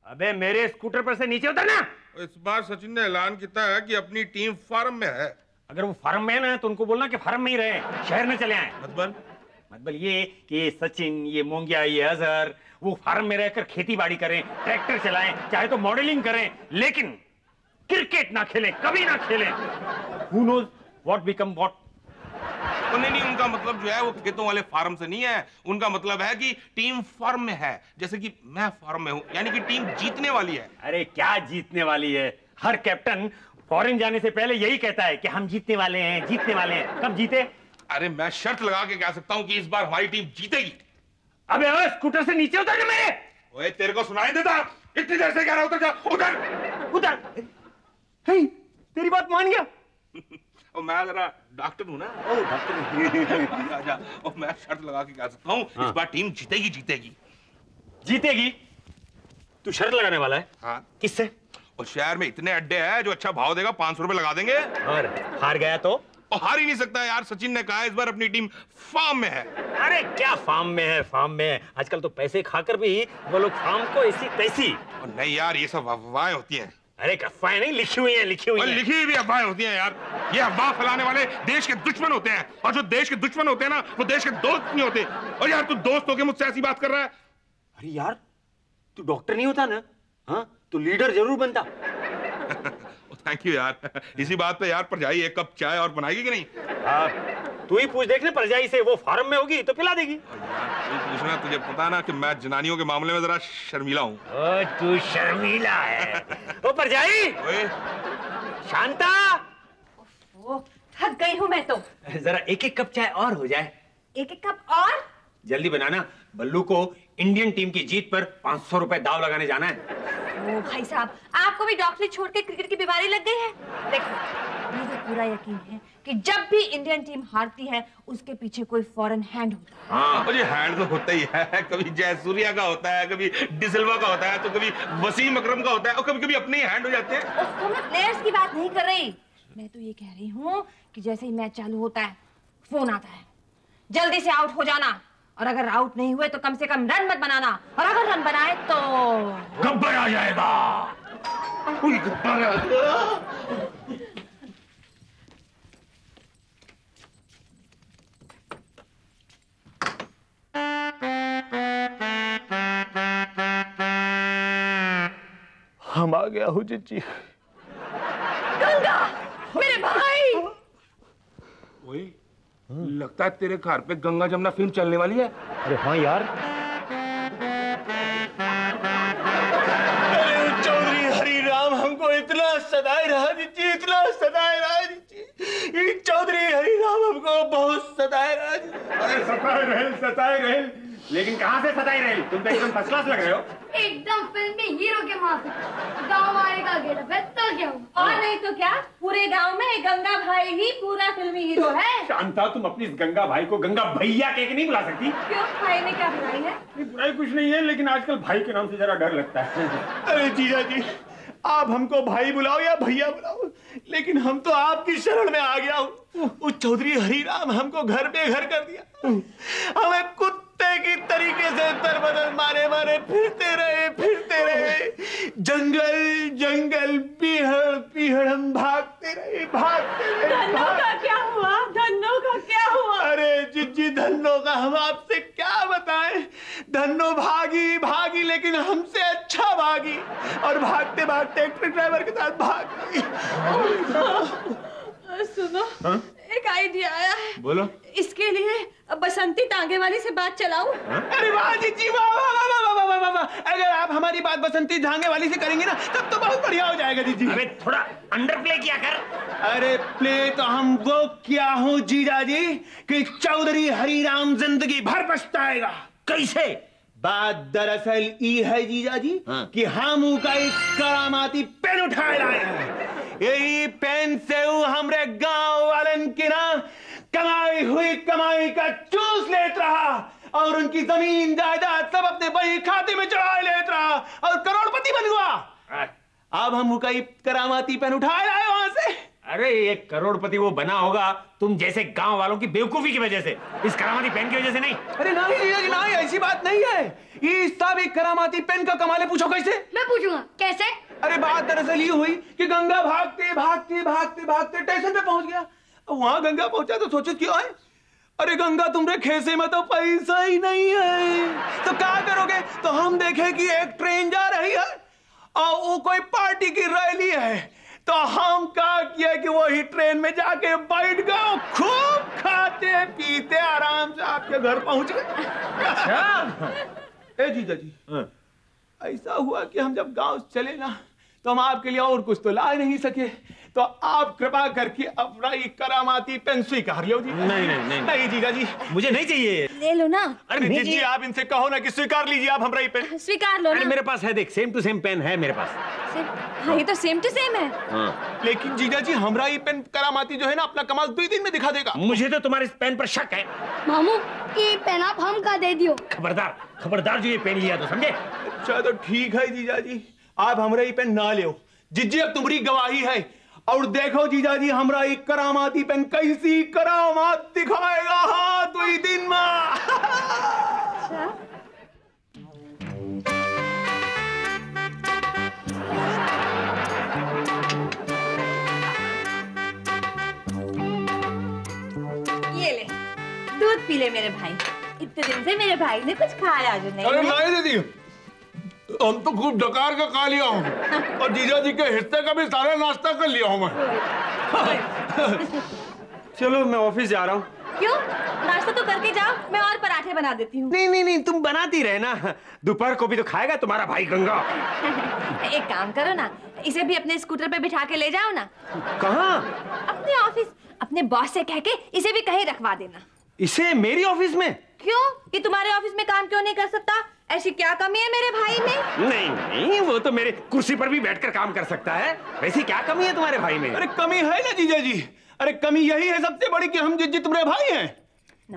अबे मेरे स्कूटर पर से नीचे उतर ना। इस बार सचिन ने ऐलान किया है कि अपनी टीम फार्म में है। अगर वो फार्म में है ना तो उनको बोलना कि फार्म में ही रहे, शहर में चले आए। मतलब ये कि सचिन, ये मोंगिया, ये अजहर वो फार्म में रहकर खेती बाड़ी करें, ट्रैक्टर चलाएं, चाहे तो मॉडलिंग करें, लेकिन क्रिकेट ना खेलें, कभी ना खेलें। Who knows what become what? नहीं, उनका मतलब जो है वो खेतों वाले फार्म से नहीं है। उनका मतलब है कि टीम फार्म में है, जैसे कि मैं फार्म में हूं, यानी कि टीम जीतने वाली है। अरे क्या जीतने वाली है? हर कैप्टन फॉरेन जाने से पहले यही कहता है कि हम जीतने वाले हैं, जीतने वाले हैं। कब जीते? अरे मैं शर्त लगा के कह सकता हूं कि इस बार हमारी टीम जीतेगी। अबे ओए, स्कूटर से नीचे उतर ना मेरे। ओए तेरे को सुनाई देता? इतनी देर से कह रहा, उतर जा, उतर उतर। हे, तेरी बात मान गया। और मैं जरा डॉक्टर हूं ना। ओ डॉक्टर। आजा। और मैं शर्त लगा के कह सकता हूं इस बार टीम जीतेगी जीतेगी जीतेगी? तू शर्त लगाने वाला है? हाँ। किससे? और शहर में इतने अड्डे हैं जो अच्छा भाव देगा, 500 रुपए लगा देंगे। और हार गया तो? और हार ही नहीं सकता यार। सचिन ने कहा इस बार अपनी टीम फार्म में है। अरे क्या फार्म में है, फार्म में है। आजकल तो पैसे खाकर भी वो लोग फार्म को ऐसी तैसी। और नहीं यार, ये सब अफवाहें होती हैं। अरे अफवाहें नहीं, लिखी हुई है, लिखी हुई है। लिखी हुई भी अफवाहें होती हैं यार। ये अफवाह फैलाने वाले देश के दुश्मन होते हैं, और जो देश के दुश्मन होते हैं ना, वो देश के दोस्त नहीं होते। और यार तू दोस्त होके मुझसे ऐसी बात कर रहा है? अरे यार, तू डॉक्टर नहीं होता ना, हाँ तो लीडर जरूर बनता। थैंक यू यार। इसी बात पे यार परजाई एक कप चाय और बनाएगी कि नहीं? तू ही पूछ देखने परजाई से, वो फार्म में होगी तो पिला देगी। यार तू पूछना, तुझे पता ना कि मैं जनानियों के मामले में जरा शर्मीला हूँ। तू शर्मीला है। ओ परजाई, शांता। थक गई हूँ मैं तो। जरा एक एक कप चाय और हो जाए। एक एक कप और? जल्दी बनाना, बल्लू को इंडियन टीम की जीत पर 500 रुपए दाव लगाने जाना है। ओ भाई साहब, आपको भी डॉक्टरी छोड़ के क्रिकेट की बीमारी लग गई है? देखो, मुझे पूरा यकीन है कि जब भी इंडियन टीम हारती है उसके पीछे कोई फॉरेन हैंड होता है। हाँ, मुझे हैंड तो होता ही है। कभी जयसूर्या का होता है, कभी डिसिल्वा का होता है, तो कभी वसीम अकरम का होता है, और कभी कभी अपने ही हैंड हो जाते हैं। तो मैं प्लेयर्स की बात नहीं कर रही, मैं तो ये कह रही हूँ कि जैसे ही मैच चालू होता है फोन आता है, जल्दी से आउट हो जाना, और अगर आउट नहीं हुए तो कम से कम रन मत बनाना, और अगर रन बनाए तो गब्बर आ जाएगा। गब्बर आ जाएगा। हम आ गया हूँ जीजी। गंगा, मेरे भाई। ओए, लगता है तेरे घर पे गंगा जमुना फिल्म चलने वाली है। अरे हाँ यार। अरे चौधरी हरिराम हमको इतना सताए रहा जीजी, इतना सताए रहा जीजी। ये चौधरी हरिराम हमको बहुत सताए रहा जीजी। अरे सताए रहे, लेकिन कहाँ से सताई रहे? तुम तो एकदम फर्स्ट क्लास लग रहे हो। एकदम फिल्मी हीरो के माफी। गाँव आएगा गेटअप है तो क्या हुआ? और नहीं तो क्या, पूरे गांव में गंगा भाई ही पूरा फिल्मी हीरो है। शांता, तुम अपनी गंगा भाई को गंगा भैया कह के नहीं बुला सकती? क्यों, भाई ने क्या बुराई है? नहीं, बुराई कुछ नहीं है, लेकिन आजकल भाई के नाम से जरा डर लगता है। अरे जीजा जी, आप हमको भाई बुलाओ या भैया बुलाओ, लेकिन हम तो आपकी शरण में आ गया हूँ। उस चौधरी हरिराम हमको घर पे घर कर दिया। हमें कुत्ते की तरीके से दर बदर मारे मारे फिरते रहे। जंगल जंगल पीहड़ पीहड़ हम भागते रहे। धन्नो का क्या हुआ? धन्नो का क्या हुआ? अरे जीजी, धन्नो का हम आपसे क्या बताएं। धन्नो भागी लेकिन हमसे अच्छा भागी, और भागते भागते ट्रक ड्राइवर के साथ भाग गई। सुनो, एक आइडिया आया है। बोलो। इसके लिए बसंती टांगे वाली से बात चलाऊं? अरे वाह जीजी, वाह। अगर आप हमारी बात बसंती धांगे वाली से करेंगे ना, तब तो बहुत बढ़िया हो जाएगा जीजी। अबे थोड़ा अंडर प्ले किया कर। अरे प्ले तो हम वो किया हूँ जीजा जी कि चौधरी हरिराम जिंदगी भर पछताएगा। कैसे? बात दरअसल ये है जीजा जी कि हम का एक करामाती पेन उठाए लाए हैं। यही पेन से वो हमरे गांव वालन के ना कमाई हुई कमाई का चूस लेत रहा, और उनकी जमीन जायदाद सब अपने बही खाते में चढ़ा लेत रहा, और करोड़पति बन गया। अब हम का करामाती पेन उठाए लाए वहां से। अरे एक करोड़पति वो बना होगा तुम जैसे गांव वालों की बेवकूफी की वजह से, इस करामाती पेन की वजह से नहीं। अरे नहीं जीजाजी नहीं, ऐसी बात नहीं है। ये सब एक करामाती पेन का कमाल है। पूछो कैसे? मैं पूछूंगा कैसे। अरे बात दरअसल ये हुई कि गंगा भागते भागते भागते भागते स्टेशन पे पहुंच गया। वहां गंगा पहुंचा तो सोचे क्यों आए? अरे गंगा तुम्हारे खेसे में तो पैसा ही नहीं है, तो क्या करोगे? तो हम देखे कि एक ट्रेन जा रही है और वो कोई पार्टी की रैली है, तो हम क्या किया कि वही ट्रेन में जाके बैठ गए, खूब खाते पीते आराम से आपके घर पहुंच गए। ए जीजा जी, ऐसा हुआ कि हम जब गांव चले ना तो हम आपके लिए और कुछ तो ला नहीं सके, तो आप कृपा करके अपना ये करामाती पेन स्वीकार लो जी। नहीं जीजा जी, मुझे नहीं चाहिए। ले लो ना। अरे जी जी आप इनसे कहो ना कि स्वीकार लीजिए आप हमारा ये पेन। स्वीकार लो अरे ना। मेरे पास है, देख सेम टू सेम पेन है मेरे पास। हाँ, ये तो सेम टू सेम है। हाँ। लेकिन जीजा जी हमारा ये पेन करामाती जो है ना अपना कमाल 2 दिन में दिखा देगा। मुझे तो तुम्हारे इस पेन पर शक है। मामू ये पेन आप हम का दे दियो। खबरदार खबरदार जो ये पेन लिया तो समझे। अच्छा तो ठीक है जीजा जी, आप हमारा ये पेन ना ले। जिज्जी अब तुम्हारी गवाही है, और देखो जीजा जी हमारा एक करामाती पेन कैसी करामात दिखाएगा। हाँ 2 दिन में। ये ले दूध पी ले मेरे भाई, इतने दिन से मेरे भाई ने कुछ खाया जो नहीं। अरे नहीं दीदी, हम तो खूब डकार का खा लिया हूँ और जीजा जी के हिस्से का भी सारा नाश्ता कर लिया हूँ मैं। चलो मैं ऑफिस जा रहा हूँ। क्यों? नाश्ता तो करके जाओ, मैं और पराठे बना देती हूँ। नहीं तुम बनाती रहे ना, दोपहर को भी तो खाएगा तुम्हारा भाई गंगा। एक काम करो ना, इसे भी अपने स्कूटर पे बिठा के ले जाओ ना। कहाँ? अपने ऑफिस, अपने बॉस से कह के इसे भी कहीं रखवा देना। इसे मेरी ऑफिस में? क्यों? ये तुम्हारे ऑफिस में काम क्यों नहीं कर सकता? ऐसी क्या कमी है मेरे भाई में? नहीं वो तो मेरे कुर्सी पर भी बैठकर काम कर सकता है। वैसी क्या कमी है तुम्हारे भाई में? अरे कमी है ना जीजा जी, अरे कमी यही है सबसे बड़ी कि हम जिज्जी तुम्हारे भाई हैं।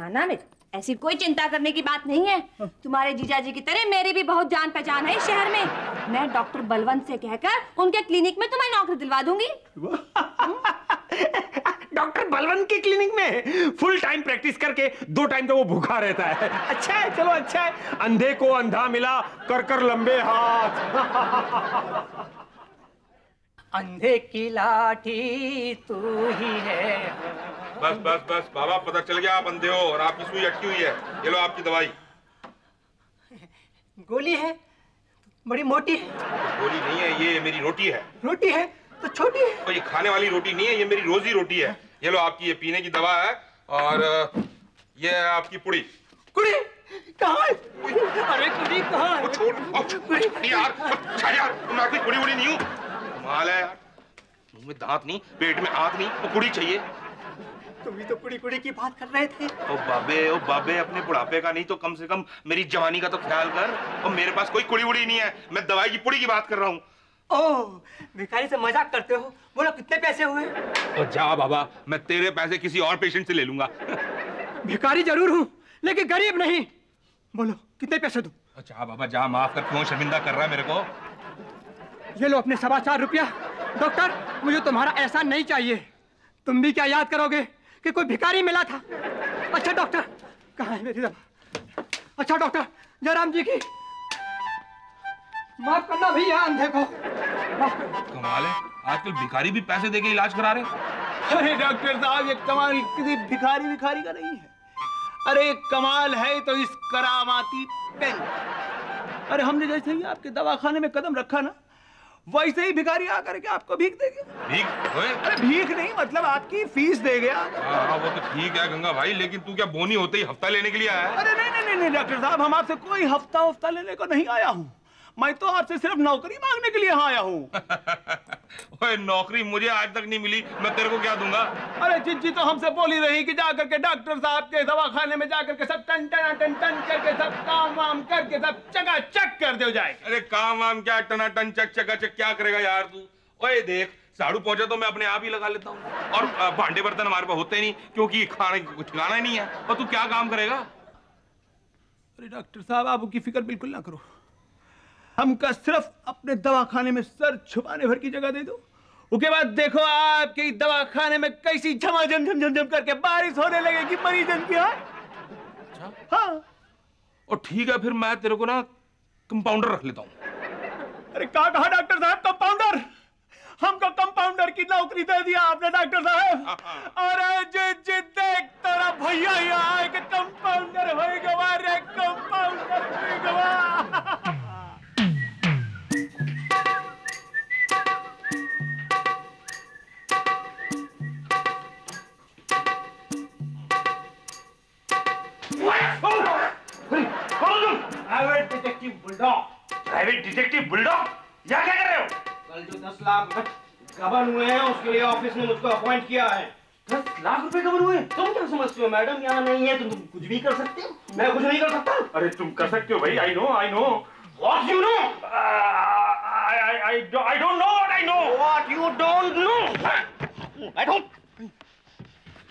ना ऐसी कोई चिंता करने की बात नहीं है। तुम्हारे जीजा जी की तरह मेरी भी बहुत जान पहचान है इस शहर में। मैं डॉक्टर बलवंत से कहकर उनके क्लिनिक में तुम्हें नौकरी दिलवा दूंगी। डॉक्टर बलवंत की क्लिनिक में फुल टाइम प्रैक्टिस करके 2 टाइम तो वो भूखा रहता है। अच्छा है, चलो अच्छा है। अंधे को अंधा मिला, कर लंबे हाथ। अंधे की लाठी तू ही है। बस बाबा पता चल गया आप अंधे हो और आपकी सुई अटकी हुई है। ये लो आपकी दवाई। गोली है बड़ी मोटी है। तो गोली नहीं है, ये मेरी रोटी है। रोटी है तो छोटी है। तो ये खाने वाली रोटी नहीं है, ये मेरी रोजी रोटी है। ये लो आपकी ये पीने की दवा है, और ये है आपकी पुड़ी। कुड़ी कहाँ है? अरे कुड़ी कहाँ है? छोड़ यार, मैं कोई कुड़ी नहीं हूँ। कमाल है यार, मुंह में दांत नहीं, पेट में आंत नहीं, वो कुड़ी चाहिए। तुम भी तो कुड़ी की बात कर रहे थे। ओ बाबे अपने बुढ़ापे का नहीं तो कम से कम मेरी जवानी का तो ख्याल कर। और मेरे पास कोई कुड़ी वुड़ी नहीं है, मैं दवाई की पुड़ी की बात कर रहा हूँ। ओह, भिखारी से मजाक करते हो? बोलो कितने पैसे हुए? ओ जा बाबा, मैं तेरे पैसे किसी और पेशेंट से ले लूंगा। भिखारी जरूर हूँ लेकिन गरीब नहीं। बोलो कितने पैसे दूं? अच्छा बाबा जा, माफ कर, क्यों शर्मिंदा कर रहा है मेरे को? ये लो अपने 4.25 रुपया। डॉक्टर मुझे तुम्हारा एहसान नहीं चाहिए। तुम भी क्या याद करोगे कि कोई भिखारी मिला था? अच्छा डॉक्टर, कहाँ है मेरी दवा? अच्छा डॉक्टर, जयराम जी की माफ करना भैया, अंधे को माफ करना। कमाल है, आजकल भिखारी भी पैसे देके इलाज करा रहे। अरे डॉक्टर साहब, ये कमाल किसी भिखारी का नहीं है। अरे कमाल है तो इस करामाती पेन। अरे हमने जैसे ही आपके दवाखाने में कदम रखा ना, वैसे ही भिखारी आकर के आपको भीख दे गया। भीख? अरे भीख नहीं, मतलब आपकी फीस दे गया। हाँ वो तो ठीक है गंगा भाई, लेकिन तू क्या बोनी होते ही हफ्ता लेने के लिए आया है? अरे नहीं डॉक्टर साहब, हम आपसे कोई हफ्ता लेने को नहीं आया हूँ। मैं तो आपसे सिर्फ नौकरी मांगने के लिए यहाँ आया हूँ। ओए नौकरी मुझे आज तक नहीं मिली, मैं तेरे को क्या दूंगा? अरे चिज्जी तो हमसे बोल ही रही कि जाकर के डॉक्टर साहब के दवाखाने में जाकर के सब टन करके सब काम वाम करके सब चकाचक कर दे जाए। अरे काम वाम क्या, टनाटन चकाचक क्या करेगा यार तू? ओए देख, झाड़ू पहुंचा तो मैं अपने आप ही लगा लेता हूँ, और भांडे बर्तन हमारे पास होते नहीं क्योंकि खाने को कुछ ठिकाना नहीं है। और तू क्या काम करेगा? अरे डॉक्टर साहब, आप उसकी फिक्र बिल्कुल ना करो। हमका सिर्फ अपने दवाखाने में सर छुपाने भर की जगह दे दो, उसके बाद देखो आपके दवा खाने में कैसी झमाझम झमझम करके बारिश होने लगेगी मरीजन की। हाँ और ठीक है, फिर मैं तेरे को ना कंपाउंडर रख लेता हूँ। अरे क्या कहा डॉक्टर साहब, कंपाउंडर? हमको कंपाउंडर की नौकरी दे दिया आपने डॉक्टर साहब। अरे जी देख तेरा भैया ही आए कि कंपाउंडर होएगा, रे कंपाउंडर होएगा। Private detective bulldog, private detective bulldog, यहाँ क्या कर रहे हो? कल जो 10 लाख गबन हुए हैं उसके लिए ऑफिस ने मुझको अपॉइंट किया है। 10 लाख रुपए गबन हुए? तुम क्या समझते हो मैडम, यहाँ नहीं है तो तुम कुछ भी कर सकते हो? मैं कुछ नहीं कर सकता। अरे तुम कर सकते हो भाई, I know. What you know? I don't know what I know. What you don't know? बैठो।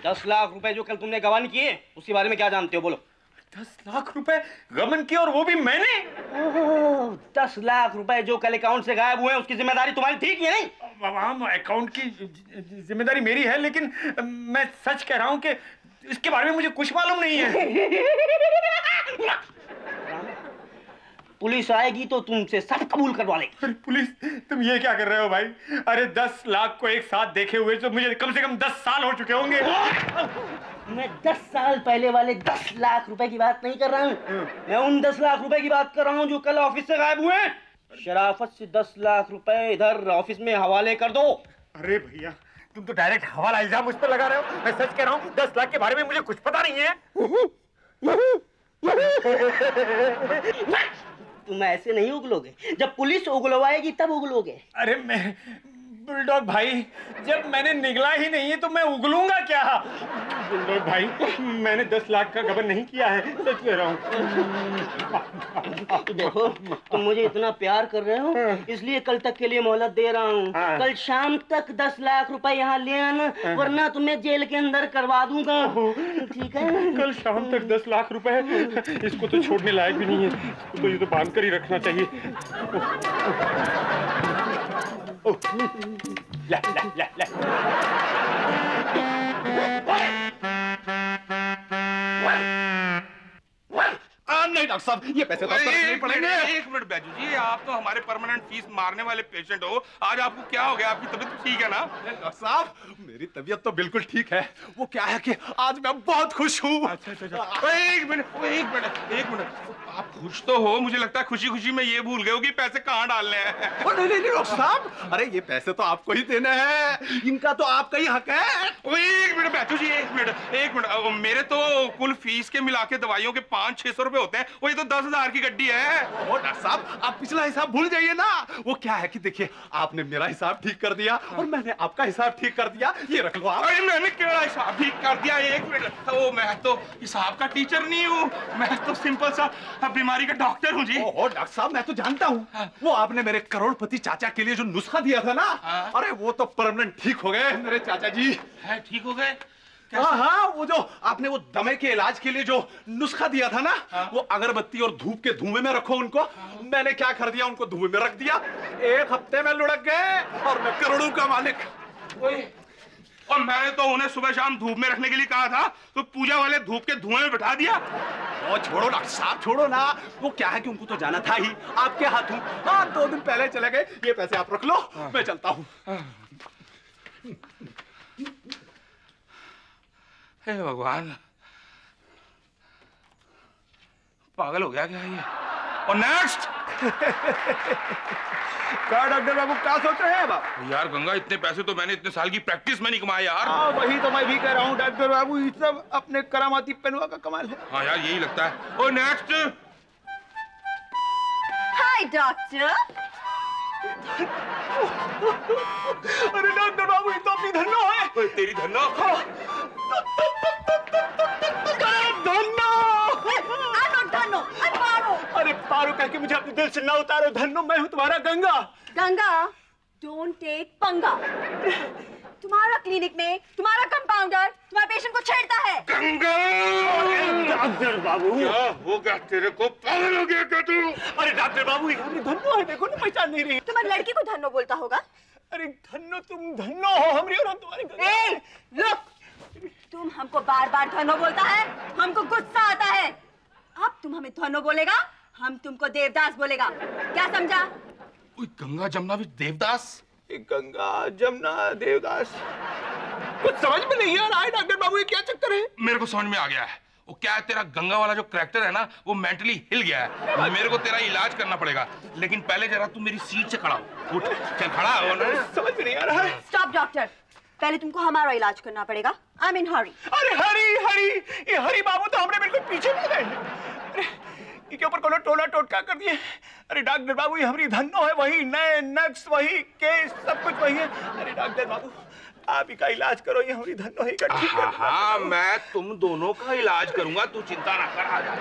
10 लाख रुपए जो कल तुमने गबन किए उसके बारे में क्या जानते हो, बोलो। 10 लाख रुपए गबन किए और वो भी मैंने? 10 लाख रुपए जो कल अकाउंट से गायब हुए हैं उसकी जिम्मेदारी तुम्हारी थी कि नहीं? अकाउंट की जिम्मेदारी मेरी है, लेकिन मैं सच कह रहा हूं कि इसके बारे में मुझे कुछ मालूम नहीं है। पुलिस आएगी तो तुमसे सब कबूल करवा लेगी। अरे पुलिस, तुम ये क्या कर रहे हो भाई? अरे 10 लाख को एक साथ देखे हुए तो मुझे कम से कम 10 साल हो चुके होंगे। मैं 10 साल पहले वाले 10 लाख रुपए की बात नहीं कर रहा हूँ, मैं उन 10 लाख रुपए की बात कर रहा हूँ जो कल ऑफिस से गायब हुए। शराफत से 10 लाख रुपए इधर ऑफिस में हवाले कर दो। अरे भैया, तुम तो डायरेक्ट हवाला इल्जाम मुझ पर लगा रहे हो। मैं सच कह रहा हूँ, 10 लाख के बारे में मुझे कुछ पता नहीं है। तुम ऐसे नहीं उगलोगे, जब पुलिस उगलवाएगी तब उगलोगे। अरे मैं बुलडॉग भाई, जब मैंने निगला ही नहीं है तो मैं उगलूंगा क्या? बुलडॉग भाई, मैंने 10 लाख का गबन नहीं किया है, सच कह रहा हूँ। देखो, तुम मुझे इतना प्यार कर रहे हो इसलिए कल तक के लिए मोहलत दे रहा हूँ। कल शाम तक 10 लाख रुपए यहाँ ले आना, वरना तुम्हें जेल के अंदर करवा दूंगा, ठीक है? कल शाम तक 10 लाख रुपए, इसको तो छोड़ने लायक भी नहीं है, इसको तो ये तो बांध कर ही रखना चाहिए। ला, ला, ला, ला। नहीं डॉक्टर साहब, ये पैसे तो आपको रखने पड़ेंगे। एक मिनट बैजू जी, आप तो हमारे परमानेंट फीस मारने वाले पेशेंट हो। आज आपको क्या हो गया? आपकी तबीयत ठीक है ना? डॉक्टर साहब, मेरी तबीयत तो बिल्कुल ठीक है। वो क्या है कि आज मैं बहुत खुश हूँ। अच्छा। एक मिनट, आप खुश तो हो, मुझे लगता है खुशी खुशी में ये भूल गए हो कि पैसे कहाँ डालने हैं। नहीं डॉक्टर साहब, अरे ये पैसे तो आपको ही देने हैं, इनका तो आपका ही हक है। एक मिनट बैजू जी, एक मिनट, मेरे तो कुल फीस के मिला के दवाइयों के 500-600 रुपए होते हैं, वही तो 10,000 की गड्डी है। डॉक्टर साहब, आप पिछला हिसाब भूल जाइए ना। वो क्या है कि देखिए, आपने मेरा हिसाब ठीक कर दिया और मैंने आपका हिसाब ठीक कर दिया। ये रख लो आप। अरे मैंने केड़ा हिसाब ठीक कर दिया? एक मिनट, तो मैं तो हिसाब का टीचर नहीं हूँ, मैं तो सिंपल सा बीमारी का डॉक्टर हूँ जी। डॉक्टर साहब, मैं तो जानता हूँ। वो आपने मेरे करोड़पति चाचा के लिए जो नुस्खा दिया था ना, अरे वो तो परमानेंट ठीक हो गए मेरे चाचा जी। है ठीक हो गए? हाँ, वो जो आपने वो दमे के इलाज के लिए जो नुस्खा दिया था ना, वो अगरबत्ती और धूप के धुएं में रखो उनको। मैंने क्या कर दिया, उनको धुएं में रख दिया। 1 हफ्ते में लुढ़क गए और मैं करोड़ों का मालिक। और मैंने तो उन्हें सुबह शाम धूप में रखने के लिए कहा था, तो पूजा वाले धूप के धुएं में बिठा दिया। वो छोड़ो डॉक्टर साहब, छोड़ो ना। वो क्या है कि उनको तो जाना था ही, आपके हाथों। हाँ, 2 दिन पहले चले गए। ये पैसे आप रख लो, मैं चलता हूँ। हे भगवान, पागल हो गया क्या ये? और नेक्स्ट क्या डॉक्टर बाबू, क्या सोच रहे हैं आप? यार गंगा, इतने पैसे तो मैंने इतने साल की प्रैक्टिस में नहीं कमाए यार। वही तो मैं भी कह रहा हूँ डॉक्टर बाबू, ये सब अपने करामाती पेनवा का कमाल है। हाँ यार, यही लगता है। और नेक्स्ट। हाय डॉक्टर। अरे डॉक्टर बाबू, ये तो अपनी धन्नो है। तेरी धन्नो? धन्नो, पारो। अरे पारो कह के मुझे अपने दिल से ना उतारो। धन्नो, मैं हूँ तुम्हारा गंगा। गंगा, डोंट टेक पंगा। तुम्हारा क्लिनिक में तुम्हारा कंपाउंडर तुम्हारे पेशेंट को छेड़ता है। गंगा! डॉक्टर बाबू, क्या हो गया तेरे को? पागल हो गया क्या तू? अरे डॉक्टर बाबू, ये धन्नो है, देखो ना, पहचान नहीं रही। तुम्हारी लड़की को धन्नो बोलता होगा। अरे धन्नो, तुम धन्नो हो हमरी और हम तुम्हारी गंगा। रुक, तुम हमको बार बार धन्नो बोलता है, हमको गुस्सा आता है। अब तुम हमें धन्नो बोलेगा, हम तुमको देवदास बोलेगा, क्या समझा? गंगा जमुना भी देवदास? गंगा जमुना देवदास, कुछ समझ में नहीं आ रहा है डॉक्टर बाबू, ये क्या चक्कर है? मेरे को समझ में आ गया है। वो क्या है, तेरा गंगा वाला जो करैक्टर है ना, वो मेंटली हिल गया है। मेरे को तेरा इलाज करना पड़ेगा, लेकिन पहले जरा तू मेरी सीट से खड़ा हो। उठ, चल खड़ा हो ना। समझ में नहीं आ रहा है। स्टॉप डॉक्टर, पहले तुमको हमारा इलाज करना पड़ेगा। आई एम इन हरी। अरे हरी हरी, ये हरी बाबू तो हमने बिल्कुल पीछे नहीं गए। अरे इनके ऊपर कोनो टोला टोटका कर दिए। अरे डॉक्टर बाबू, ये हमारी धन्नो है, वही नए नक्स, वही केस, सब कुछ वही है। अरे डॉक्टर बाबू, आप ही का इलाज करो, ये हमारी धन्नो है, ठीक कर। हाँ, मैं तुम दोनों का इलाज करूंगा, तू चिंता ना कर। आ जा।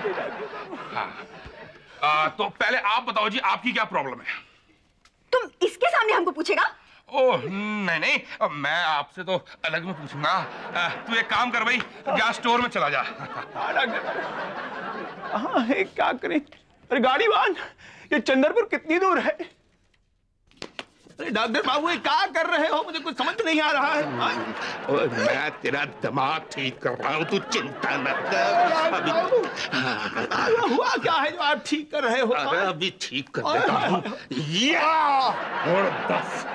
हाँ, तो पहले आप बताओ जी, आपकी क्या प्रॉब्लम है? तुम इसके सामने हमको पूछेगा? ओह नहीं, मैं आपसे तो अलग में पूछूंगा। तू एक काम कर भाई, जा स्टोर में चला जा। हाँ, क्या करें? अरे गाड़ी वाहन, ये चंद्रपुर कितनी दूर है? अरे डॉक्टर बाबू, ये क्या कर रहे हो? मुझे कुछ समझ नहीं आ रहा है। मैं तेरा दिमाग ठीक कर रहा हूँ, तू चिंता न कर। अभी हुआ क्या है जो आप ठीक कर रहे हो? अभी ठीक कर देता हूँ। और दस,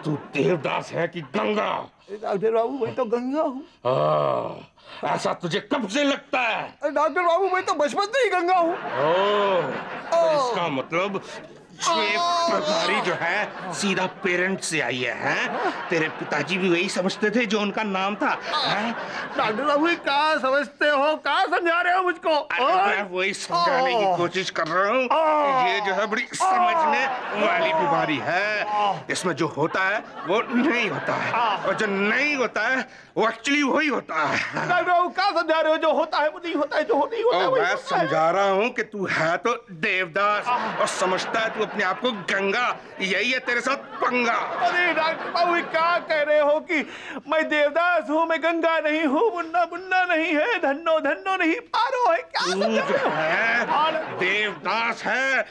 तू देवदास है कि गंगा? डॉक्टर बाबू, मैं तो गंगा हूँ। ऐसा तुझे कब से लगता है? डॉक्टर बाबू, मैं तो बचपन से ही गंगा हूँ। तो इसका मतलब ये प्रभारी जो है सीधा पेरेंट से आई है। तेरे पिताजी भी वही समझते थे जो उनका नाम था। डॉक्टर बाबू, क्या समझते हो, क्या समझा रहे हो मुझको? मैं वही समझाने की कोशिश कर रहा हूँ। ये जो है बड़ी समझने वाली बीमारी है। इसमें जो होता है वो नहीं होता है, और जो नहीं होता है वो एक्चुअली वही होता है। डॉक्टर बाबू, क्या समझा रहे हो? जो होता है वो नहीं होता है, जो नहीं होता है मैं समझा रहा हूँ कि तू है तो देवदास और समझता है तू अपने आप को गंगा। यही है तेरे साथ पंगा। अरे डॉक्टर बाबू, क्या कह रहे हो कि मैं देवदास हूँ, मैं गंगा नहीं हूँ, मुन्ना मुन्ना नहीं है, धन्नो धन्नो नहीं, पारो है? क्या समझा रहे हो? है देवदास है।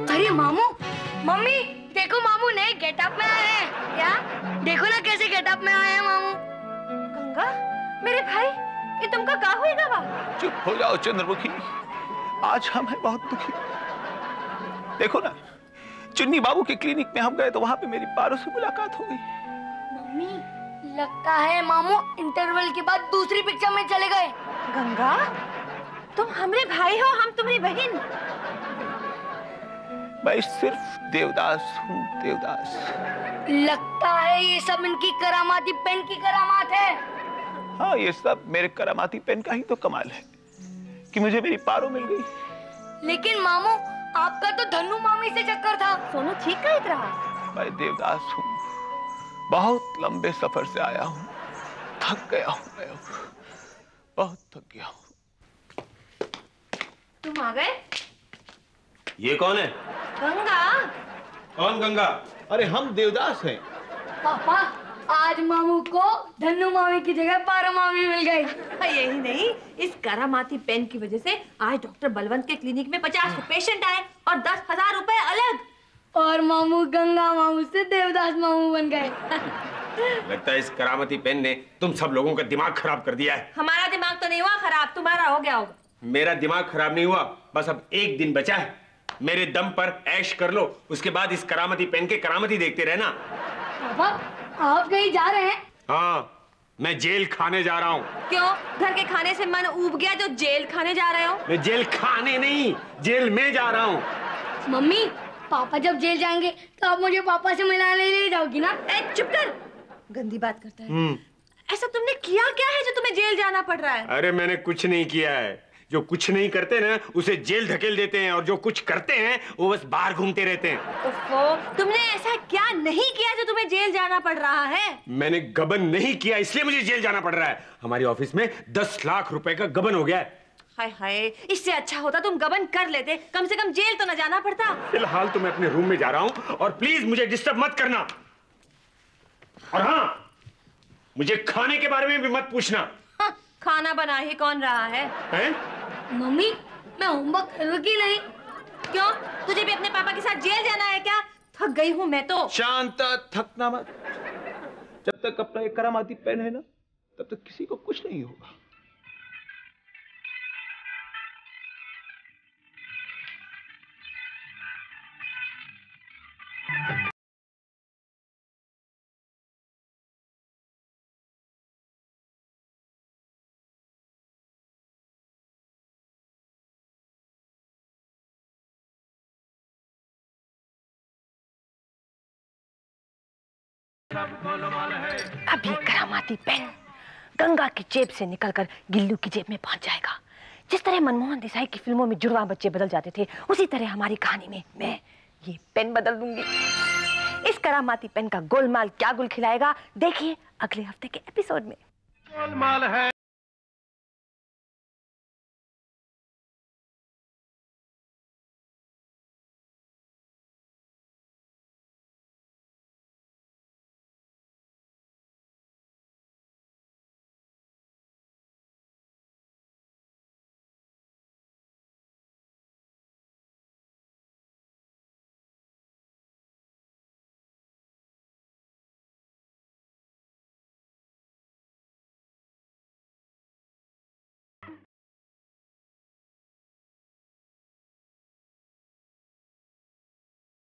अरे मामू, मम्मी देखो, मामू नए गेटअप में आए हैं। क्या? देखो ना कैसे गेटअप में आए हैं मामू। गंगा, मेरे भाई, ये तुमका क्या होएगा? वा चुप हो जाओ चंद्रमुखी, आज हम हैं बहुत दुखी। देखो ना, चुन्नी बाबू के क्लिनिक में हम गए तो वहां पे मेरी पारो से मुलाकात हो गई। मम्मी, लगता है मामू इंटरवल के बाद दूसरी पिक्चर में चले गए। गंगा, तुम हमरे भाई हो, हम तुम्हारी बहन। मैं सिर्फ देवदास हूँ, देवदास। लगता है ये सब इनकी करामाती पेन की करामात है। हाँ, ये सब मेरे करामाती पेन का ही तो कमाल है कि मुझे मेरी पारो मिल गई। लेकिन मामू, आपका तो धन्नू मामी से चक्कर था। सोनू ठीक कहत रहा। मैं देवदास हूँ, बहुत लंबे सफर से आया हूँ, थक गया हूँ, मैं बहुत थक गया हूँ। तुम आ गए? ये कौन है? गंगा। कौन गंगा? अरे हम देवदास हैं। पापा, आज मामू को धन्नू मामी की जगह पारो मामी मिल गई। यही नहीं, इस करामाती पेन की वजह से आज डॉक्टर बलवंत के क्लिनिक में 50 पेशेंट आए और 10,000 रुपए अलग। और मामू गंगा मामू से देवदास मामू बन गए। लगता है इस करामाती पेन ने तुम सब लोगों का दिमाग खराब कर दिया है। हमारा दिमाग तो नहीं हुआ खराब, तुम्हारा हो गया होगा। मेरा दिमाग खराब नहीं हुआ, बस अब एक दिन बचा है। मेरे दम पर ऐश कर लो, उसके बाद इस करामाती पेन के करामती देखते रहना। पापा, आप कहीं जा रहे हैं? हाँ, मैं जेल खाने जा रहा हूँ। क्यों? घर के खाने से मन ऊब गया जो जेल खाने जा रहे हो? मैं जेल खाने नहीं, जेल में जा रहा हूँ। मम्मी, पापा जब जेल जाएंगे तो आप मुझे पापा से मिलाने ले जाओगी ना? चुप कर, गंदी बात करता है। ऐसा तुमने किया क्या है जो तुम्हें जेल जाना पड़ रहा है? अरे मैंने कुछ नहीं किया है। जो कुछ नहीं करते ना उसे जेल धकेल देते हैं, और जो कुछ करते हैं वो बस बाहर घूमते रहते हैं। ओफो, तुमने ऐसा क्या नहीं किया जो तुम्हें जेल जाना पड़ रहा है? मैंने गबन नहीं किया, इसलिए मुझे जेल जाना पड़ रहा है। हमारी ऑफिस में 10 लाख रुपए का गबन हो गया है। हाय हाय, इससे अच्छा होता तुम गबन कर लेते, कम से कम जेल तो न जाना पड़ता। फिलहाल तो मैं अपने रूम में जा रहा हूँ, और प्लीज मुझे डिस्टर्ब मत करना। और हाँ, मुझे खाने के बारे में भी मत पूछना। हाँ, खाना बना ही कौन रहा है? मम्मी मैं होमवर्क करूँ कि नहीं? क्यों, तुझे भी अपने पापा के साथ जेल जाना है क्या? थक गई हूँ मैं तो। शांत, थकना मत। जब तक अपना एक करामाती पेन है ना, तब तक किसी को कुछ नहीं होगा। अब ये करामाती पेन गंगा की जेब से निकलकर गिल्लू की जेब में पहुंच जाएगा। जिस तरह मनमोहन देसाई की फिल्मों में जुड़वा बच्चे बदल जाते थे, उसी तरह हमारी कहानी में मैं ये पेन बदल दूंगी। इस करामाती पेन का गोलमाल क्या गुल खिलाएगा, देखिए अगले हफ्ते के एपिसोड में। गोलमाल है।